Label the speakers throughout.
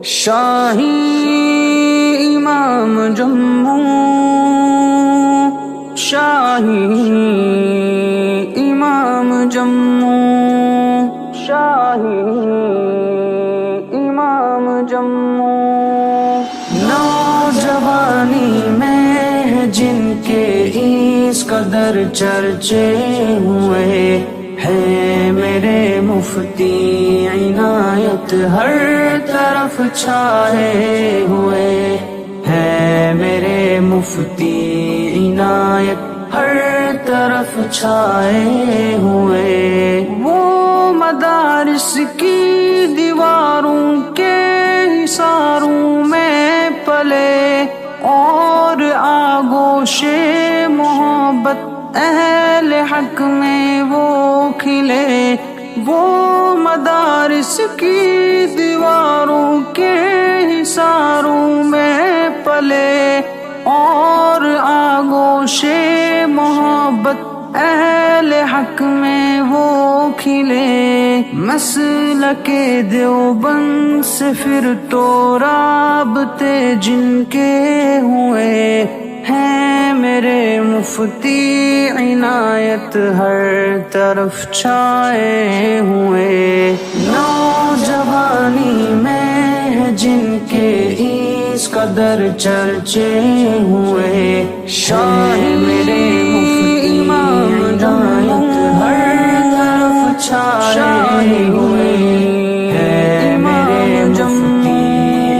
Speaker 1: شاہی امام جموں، شاہی امام جموں، شاہی امام جموں۔ نوجوانی میں جن کے اس قدر چرچے ہوئے ہیں، میرے مفتی عنایت ہر طرف چھائے ہوئے ہیں، میرے مفتی عنایت ہر طرف چھائے ہوئے۔ وہ مدارس کی دیواروں کے حصاروں میں پلے اور آغوش محبت اہل حق میں وہ کھلے۔ وہ مدارس کی دیواروں کے حصاروں میں پلے اور آغوش محبت اہل حق میں وہ کھلے۔ مسلک دیوبند سے پھر تو رابطے جن کے ہوئے ہیں، میرے مفتی عنایت ہر طرف چھائے ہوئے۔ نوجوانی میں جن کے اس قدر چرچے ہوئے، شاہ میرے مفتی عنایت ہر طرف چھائے ہوئے ہیں، میرے مفتی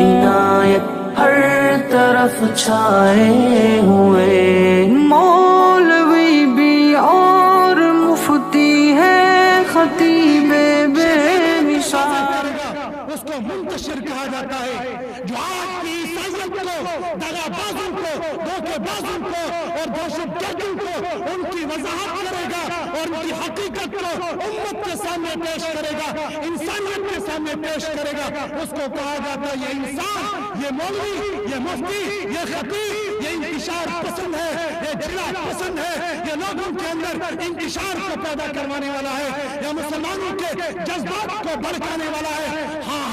Speaker 1: عنایت ہر طرف چھائے ہوئے۔ مولوی بھی اور مفتی ہے، خطیب بے مثال،
Speaker 2: اس کو منتشر کہا جاتا ہے، جو آج کی عیسائیت کو، دغا بازوں کو، دھوکے بازوں کو اور دہشت گردوں کو ان کی وضاحت کرے گا اور ان کی حقیقت کو امت کے سامنے پیش کرے گا، انسانیت کے سامنے پیش کرے گا۔ اس کو کہا جاتا ہے یہ انسان، یہ مولوی، یہ مفتی، یہ خطیب، یہ انتشار پسند ہے، یہ جلا پسند ہے، یہ لوگوں کے اندر انتشار کو پیدا کروانے والا ہے، یہ مسلمانوں کے جذبات کو بھڑکانے والا ہے۔ ہاں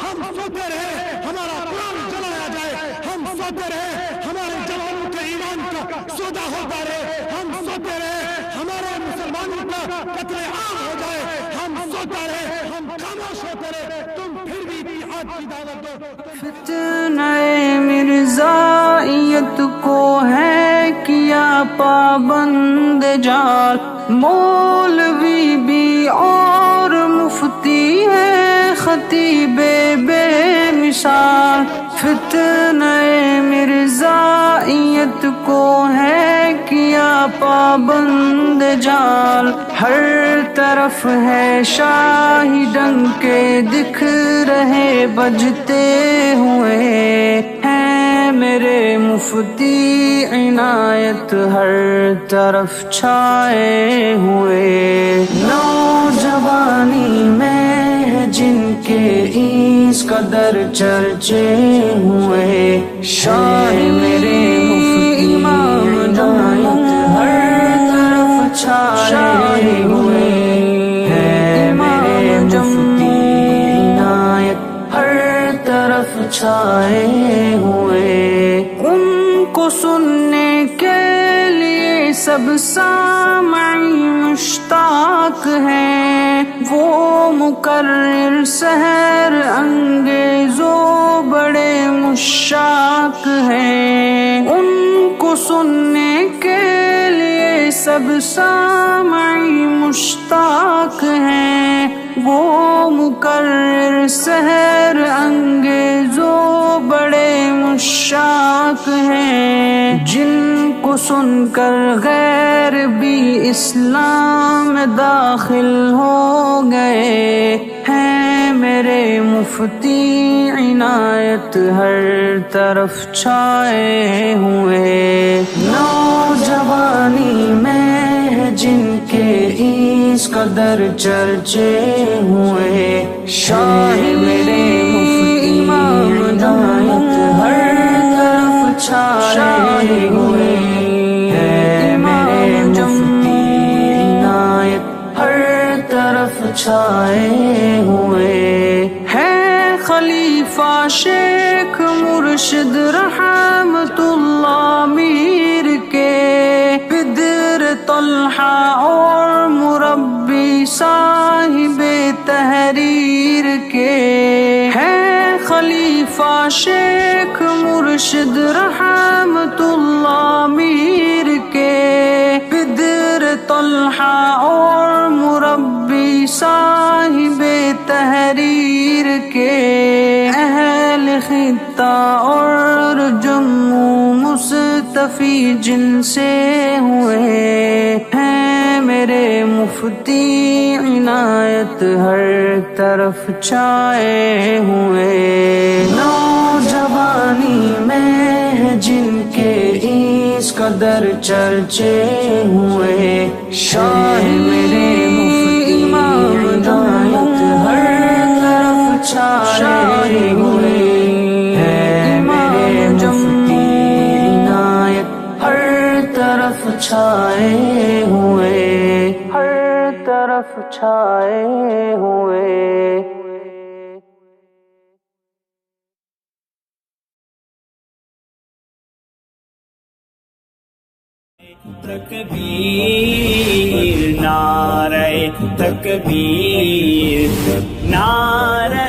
Speaker 2: ہم سوتے رہے ہمارا قرآن جلایا جائے، ہم سوتے رہے ہمارے جوانوں کے ایمان کا سودا ہوتا رہے، ہم سوتے رہے ہمارے مسلمانوں کا قتل عام ہو جائے، ہم سوتے رہے، ہم خاموش ہوتے رہے، تم پھر بھی اتحاد کی دعوت دو۔
Speaker 1: فتنہ مرزائیت کو ہے کیا پابند جال، مولوی بھی اور مفتی ہے، خطیب بے مثال۔ فتنہ مرزائیت کو ہے کیا پابند جال، ہر طرف ہے شاہی ڈنکے دکھ رہے بجتے ہوئے ہیں، میرے مفتی عنایت ہر طرف چھائے ہوئے۔ نوجوانی میں جن کے اس قدر چرچے ہوئے، شاہ میرے مفتی عنایت ہر طرف چھائے ہوئے ہیں، میرے مفتی عنایت ہر طرف چھائے ہوئے۔ ان کو سننے کے لیے سب سامعی مشتاق ہیں، وہ مقرر سحر انگیزو بڑے مشتاق ہیں۔ ان کو سننے کے لیے سب سامعی مشتاق ہیں، وہ مقرر سحر انگیزو بڑے مشتاق ہیں، جن کو سن کر غیر بھی اسلام داخل ہو گئے ہیں، میرے مفتی عنایت ہر طرف چھائے ہوئے۔ نوجوانی میں جن کے اس قدر چرچے ہوئے، شاہ میرے مفتی عنایت ہر طرف چھائے ہوئے ہیں، چھائے ہوئے ہیں خلیفہ شیخ مرشد رحمت اللہ میر کے، بدر طلحہ اور مربی صاحب تحریر کے، ہیں خلیفہ شیخ مرشد رحمت اللہ میر کے، بدر طلحہ اور مربی صاحب تحریر کے، اہل خطہ اور جموں مصطفی جن سے ہوئے ہیں میرے مفتی عنایت ہر طرف چھائے ہوئے، نوجوانی میں ہے جن کے اس قدر چرچے ہوئے، شاہ میرے مفتی عنایت ہر طرف چھائے ہوئے ہیں، میرے مفتی عنایت ہر طرف چھائے ہوئے، ہر طرف چھائے ہوئے۔
Speaker 3: تکبیر نعرہ تکبیر، نعرہ